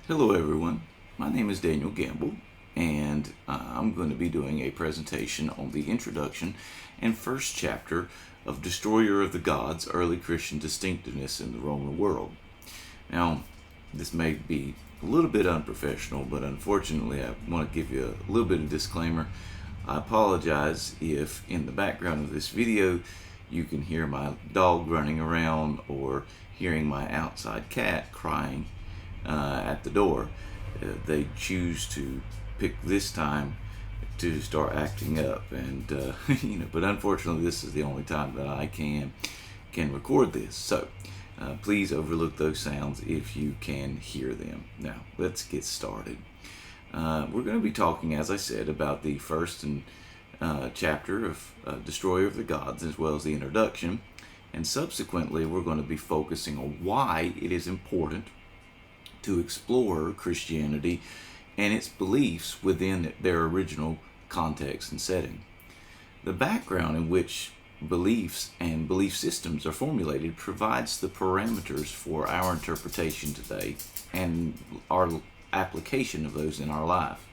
Hello everyone, my name is Daniel Gamble, and I'm going to be doing a presentation on the introduction and first chapter of Destroyer of the Gods, Early Christian Distinctiveness in the Roman World. Now, this may be a little bit unprofessional, but unfortunately I want to give you a little bit of disclaimer. I apologize if in the background of this video you can hear my dog running around or hearing my outside cat crying at the door. They choose to pick this time to start acting up, and but unfortunately this is the only time that I can record this. So please overlook those sounds if you can hear them. Now let's get started. We're going to be talking, as I said, about the first chapter of Destroyer of the Gods, as well as the introduction, and subsequently we're going to be focusing on why it is important to explore Christianity and its beliefs within their original context and setting. The background in which beliefs and belief systems are formulated provides the parameters for our interpretation today and our application of those in our life.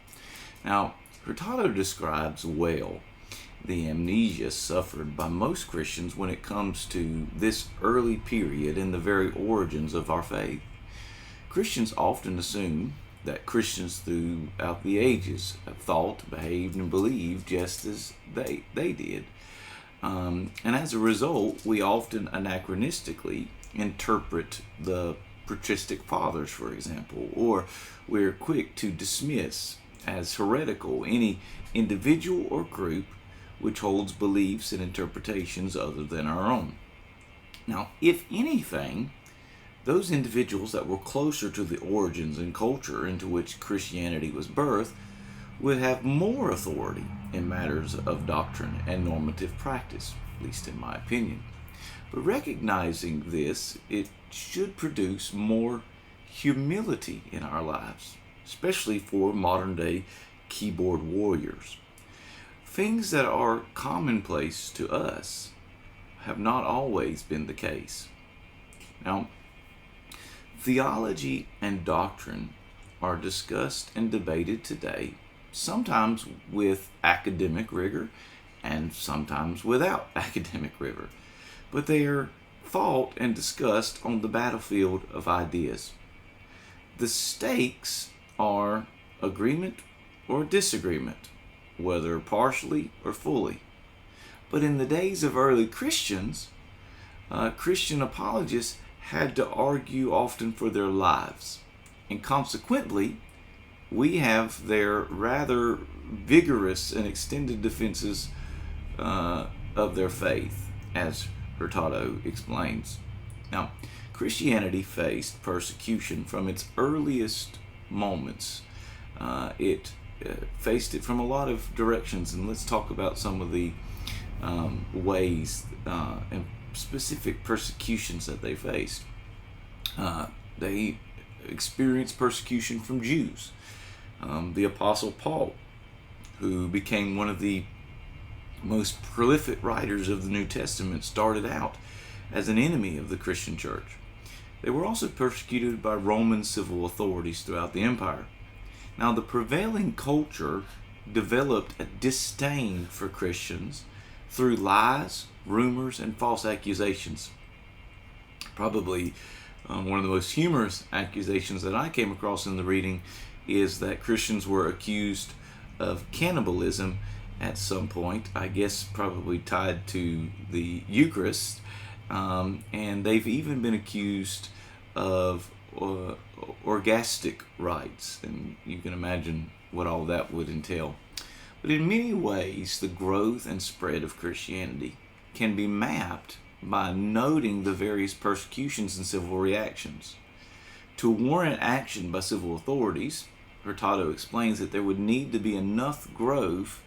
Now, Hurtado describes well the amnesia suffered by most Christians when it comes to this early period in the very origins of our faith. Christians often assume that Christians throughout the ages have thought, behaved, and believed just as they did. And as a result, we often anachronistically interpret the patristic fathers, for example, or we're quick to dismiss as heretical any individual or group which holds beliefs and interpretations other than our own. Now, if anything, those individuals that were closer to the origins and culture into which Christianity was birthed would have more authority in matters of doctrine and normative practice, at least in my opinion. But recognizing this, it should produce more humility in our lives, especially for modern day keyboard warriors. Things that are commonplace to us have not always been the case. Now, theology and doctrine are discussed and debated today, sometimes with academic rigor and sometimes without academic rigor, but they are fought and discussed on the battlefield of ideas. The stakes are agreement or disagreement, whether partially or fully. But in the days of early Christians, Christian apologists had to argue often for their lives, and consequently we have their rather vigorous and extended defenses of their faith, as Hurtado explains. Now, Christianity faced persecution from its earliest moments. It faced it from a lot of directions, and let's talk about some of the ways and specific persecutions that they faced. They experienced persecution from Jews. The Apostle Paul, who became one of the most prolific writers of the New Testament, started out as an enemy of the Christian church. They were also persecuted by Roman civil authorities throughout the empire. Now, the prevailing culture developed a disdain for Christians through lies, rumors, and false accusations. Probably one of the most humorous accusations that I came across in the reading is that Christians were accused of cannibalism at some point, I guess probably tied to the Eucharist, and they've even been accused of orgastic rites, and you can imagine what all that would entail. But in many ways, the growth and spread of Christianity can be mapped by noting the various persecutions and civil reactions. To warrant action by civil authorities, Hurtado explains that there would need to be enough growth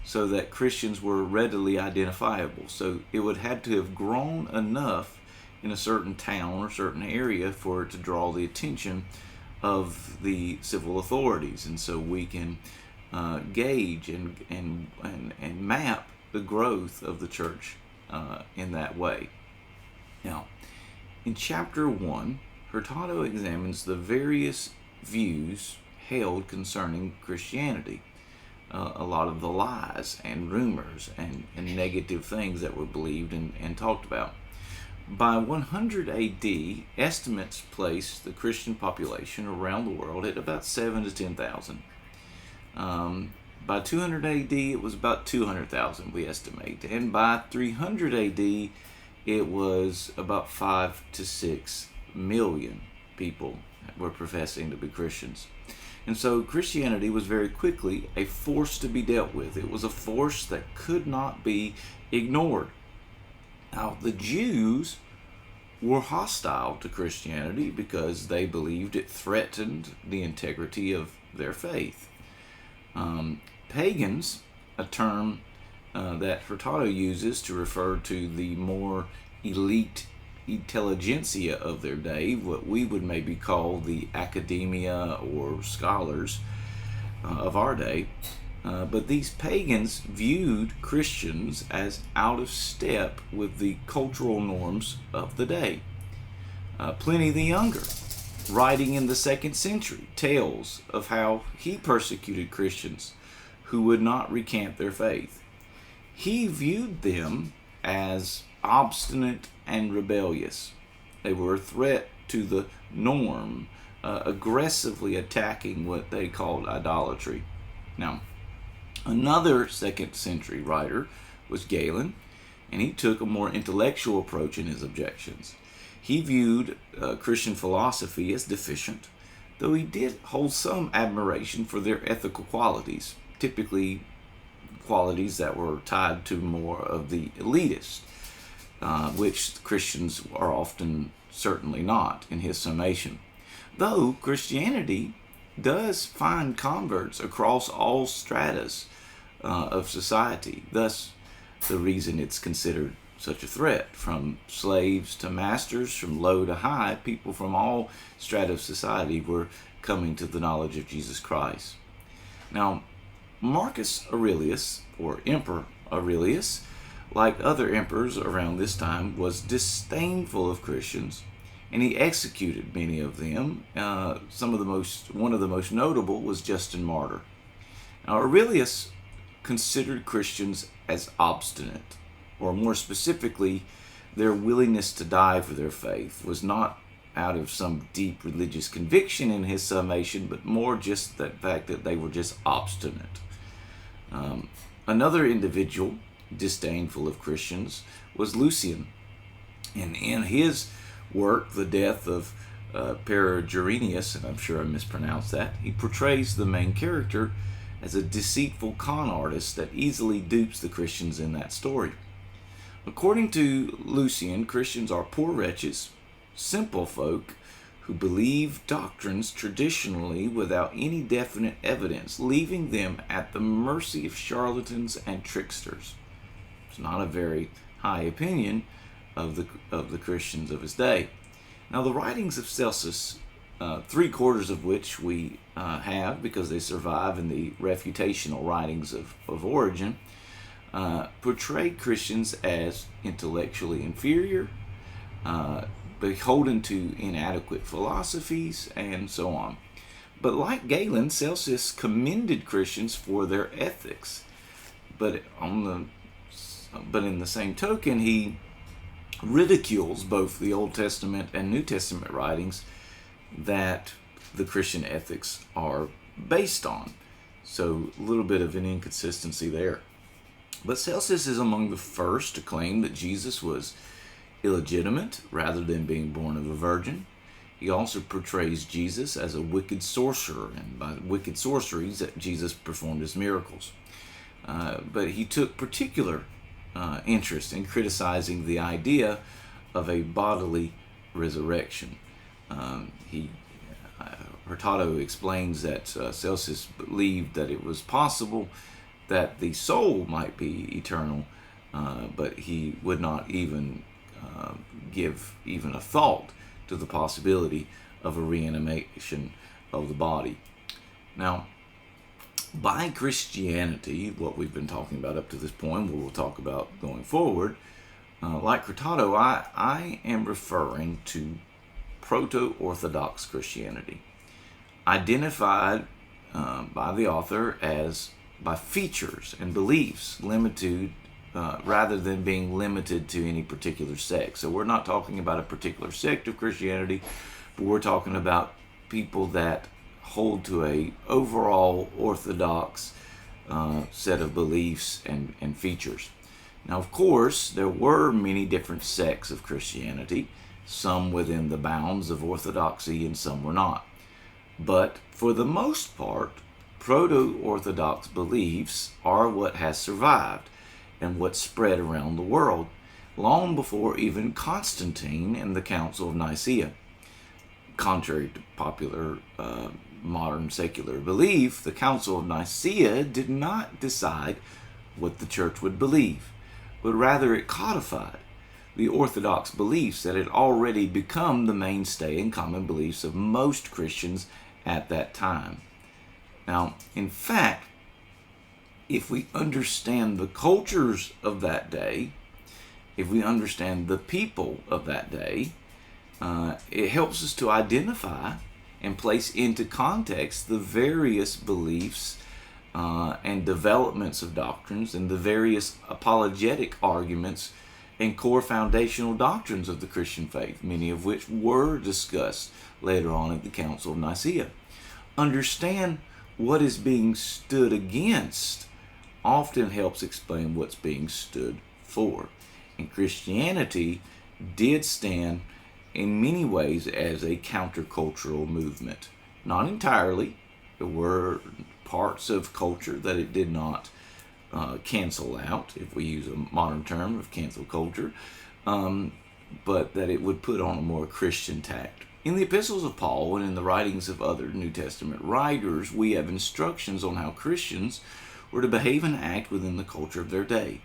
so that Christians were readily identifiable. So it would have to have grown enough in a certain town or certain area for it to draw the attention of the civil authorities. And so we can gauge and map the growth of the church in that way. Now, in chapter 1, Hurtado examines the various views held concerning Christianity. A lot of the lies and rumors and negative things that were believed and talked about. By 100 AD, estimates placed the Christian population around the world at about 7 to 10,000. By 200 AD, it was about 200,000, we estimate. And by 300 AD, it was about 5 to 6 million people were professing to be Christians. And so Christianity was very quickly a force to be dealt with. It was a force that could not be ignored. Now, the Jews were hostile to Christianity because they believed it threatened the integrity of their faith. Pagans, a term that Hurtado uses to refer to the more elite intelligentsia of their day, what we would maybe call the academia or scholars of our day. But these pagans viewed Christians as out of step with the cultural norms of the day. Pliny the Younger, writing in the 2nd century, tales of how he persecuted Christians who would not recant their faith. He viewed them as obstinate and rebellious. They were a threat to the norm, aggressively attacking what they called idolatry. Now, another 2nd century writer was Galen, and he took a more intellectual approach in his objections. He viewed Christian philosophy as deficient, though he did hold some admiration for their ethical qualities, typically qualities that were tied to more of the elitist, which Christians are often certainly not in his summation. Though Christianity does find converts across all stratas of society, thus the reason it's considered such a threat. From slaves to masters, from low to high, people from all strata of society were coming to the knowledge of Jesus Christ. Now, Marcus Aurelius, or Emperor Aurelius, like other emperors around this time, was disdainful of Christians, and he executed many of them. One of the most notable was Justin Martyr. Now, Aurelius considered Christians as obstinate, or more specifically, their willingness to die for their faith was not out of some deep religious conviction in his summation, but more just the fact that they were just obstinate. Another individual disdainful of Christians was Lucian. And in his work, The Death of Peregrinus, and I'm sure I mispronounced that, he portrays the main character as a deceitful con artist that easily dupes the Christians in that story. According to Lucian, Christians are poor wretches, simple folk who believe doctrines traditionally without any definite evidence, leaving them at the mercy of charlatans and tricksters. It's not a very high opinion of the Christians of his day. Now, the writings of Celsus, 3/4 of which we have because they survive in the refutational writings of Origen, portrayed Christians as intellectually inferior, beholden to inadequate philosophies, and so on. But like Galen, Celsus commended Christians for their ethics. But in the same token, he ridicules both the Old Testament and New Testament writings that the Christian ethics are based on. So a little bit of an inconsistency there. But Celsus is among the first to claim that Jesus was illegitimate rather than being born of a virgin. He also portrays Jesus as a wicked sorcerer, and by wicked sorceries that Jesus performed his miracles. But he took particular interest in criticizing the idea of a bodily resurrection. Hurtado explains that Celsus believed that it was possible that the soul might be eternal, but he would not even give even a thought to the possibility of a reanimation of the body. Now, by Christianity, what we've been talking about up to this point, what we'll talk about going forward, like Hurtado, I am referring to proto-Orthodox Christianity. identified by the author as by features and beliefs limited rather than being limited to any particular sect. So we're not talking about a particular sect of Christianity, but we're talking about people that hold to a overall orthodox set of beliefs and features. Now, of course, there were many different sects of Christianity, some within the bounds of orthodoxy and some were not. But for the most part, proto-orthodox beliefs are what has survived and what spread around the world long before even Constantine and the Council of Nicaea. Contrary to popular modern secular belief, the Council of Nicaea did not decide what the church would believe, but rather it codified the orthodox beliefs that had already become the mainstay and common beliefs of most Christians at that time. Now, in fact, if we understand the cultures of that day, if we understand the people of that day, it helps us to identify and place into context the various beliefs and developments of doctrines and the various apologetic arguments and core foundational doctrines of the Christian faith, many of which were discussed later on at the Council of Nicaea. Understand what is being stood against often helps explain what's being stood for. And Christianity did stand in many ways as a countercultural movement. Not entirely. There were parts of culture that it did not cancel out, if we use a modern term of cancel culture, but that it would put on a more Christian tact. In the epistles of Paul and in the writings of other New Testament writers, we have instructions on how Christians were to behave and act within the culture of their day.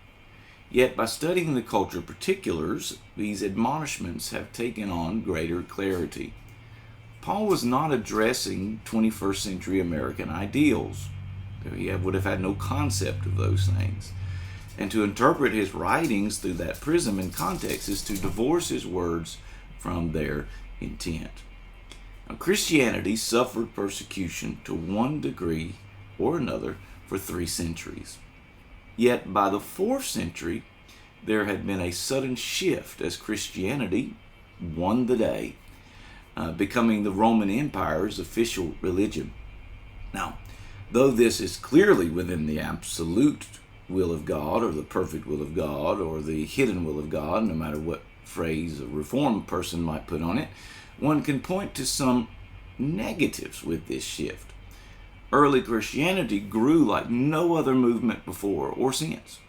Yet by studying the culture particulars, these admonishments have taken on greater clarity. Paul was not addressing 21st century American ideals. He would have had no concept of those things. And to interpret his writings through that prism and context is to divorce his words from their intent. Now, Christianity suffered persecution to one degree or another for 3 centuries. Yet by the 4th century, there had been a sudden shift as Christianity won the day, becoming the Roman Empire's official religion. Now, though this is clearly within the absolute will of God, or the perfect will of God, or the hidden will of God, no matter what phrase a reformed person might put on it, one can point to some negatives with this shift. Early Christianity grew like no other movement before or since.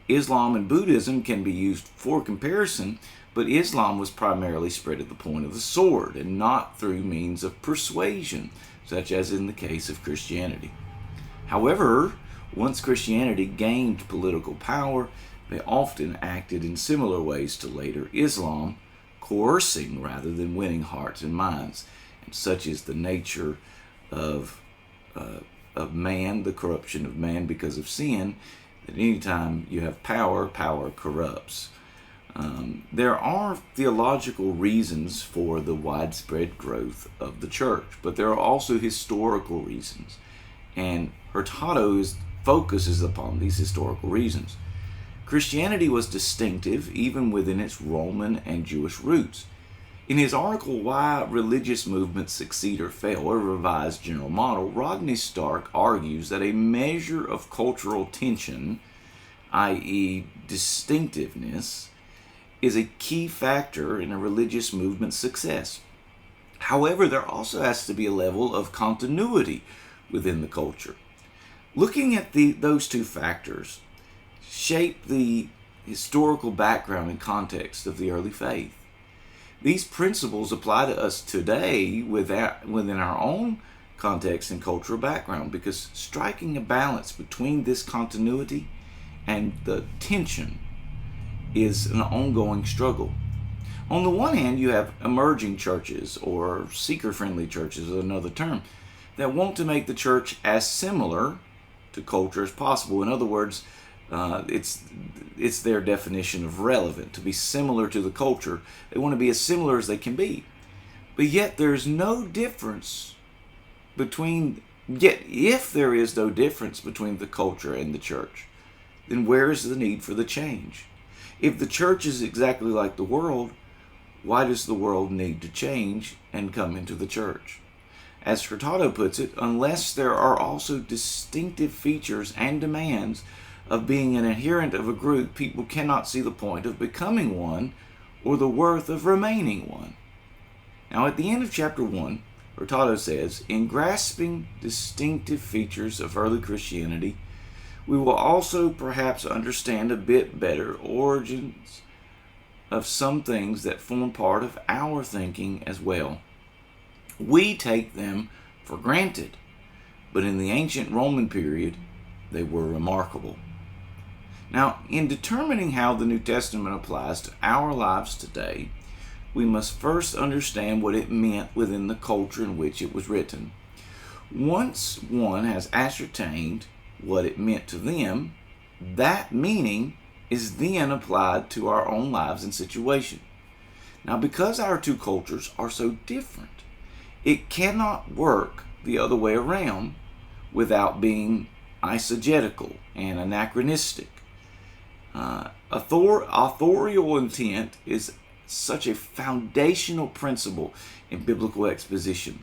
Islam and Buddhism can be used for comparison, but Islam was primarily spread at the point of the sword and not through means of persuasion, such as in the case of Christianity. However, once Christianity gained political power, they often acted in similar ways to later Islam, coercing rather than winning hearts and minds. And such is the nature of man, the corruption of man because of sin, that anytime you have power, power corrupts. There are theological reasons for the widespread growth of the church, but there are also historical reasons. And Hurtado focuses upon these historical reasons. Christianity was distinctive even within its Roman and Jewish roots. In his article, Why Religious Movements Succeed or Fail, a Revised General Model, Rodney Stark argues that a measure of cultural tension, i.e. distinctiveness, is a key factor in a religious movement's success. However, there also has to be a level of continuity within the culture. Looking at those two factors shape the historical background and context of the early faith. These principles apply to us today within our own context and cultural background, because striking a balance between this continuity and the tension is an ongoing struggle. On the one hand, you have emerging churches, or seeker-friendly churches is another term, that want to make the church as similar to culture as possible. In other words, it's their definition of relevant, to be similar to the culture. They want to be as similar as they can be. But yet there's no difference Yet if there is no difference between the culture and the church, then where is the need for the change? If the church is exactly like the world, why does the world need to change and come into the church? As Hurtado puts it, unless there are also distinctive features and demands of being an adherent of a group, people cannot see the point of becoming one or the worth of remaining one. Now, at the end of chapter 1, Hurtado says, in grasping distinctive features of early Christianity, we will also perhaps understand a bit better origins of some things that form part of our thinking as well. We take them for granted, but in the ancient Roman period, they were remarkable. Now, in determining how the New Testament applies to our lives today, we must first understand what it meant within the culture in which it was written. Once one has ascertained what it meant to them, that meaning is then applied to our own lives and situation. Now, because our two cultures are so different, it cannot work the other way around without being eisegetical and anachronistic. Authorial intent is such a foundational principle in biblical exposition.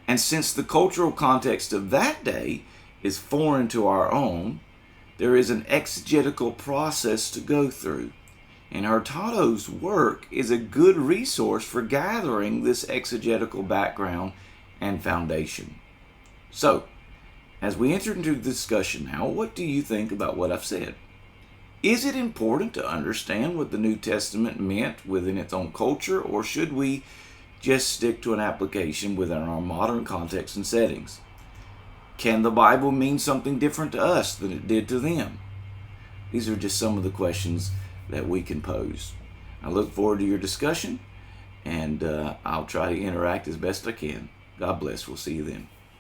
And since the cultural context of that day is foreign to our own, there is an exegetical process to go through. And Hurtado's work is a good resource for gathering this exegetical background and foundation. So, as we enter into the discussion now, what do you think about what I've said? Is it important to understand what the New Testament meant within its own culture, or should we just stick to an application within our modern context and settings? Can the Bible mean something different to us than it did to them? These are just some of the questions that we can pose. I look forward to your discussion, and I'll try to interact as best I can. God bless. We'll see you then.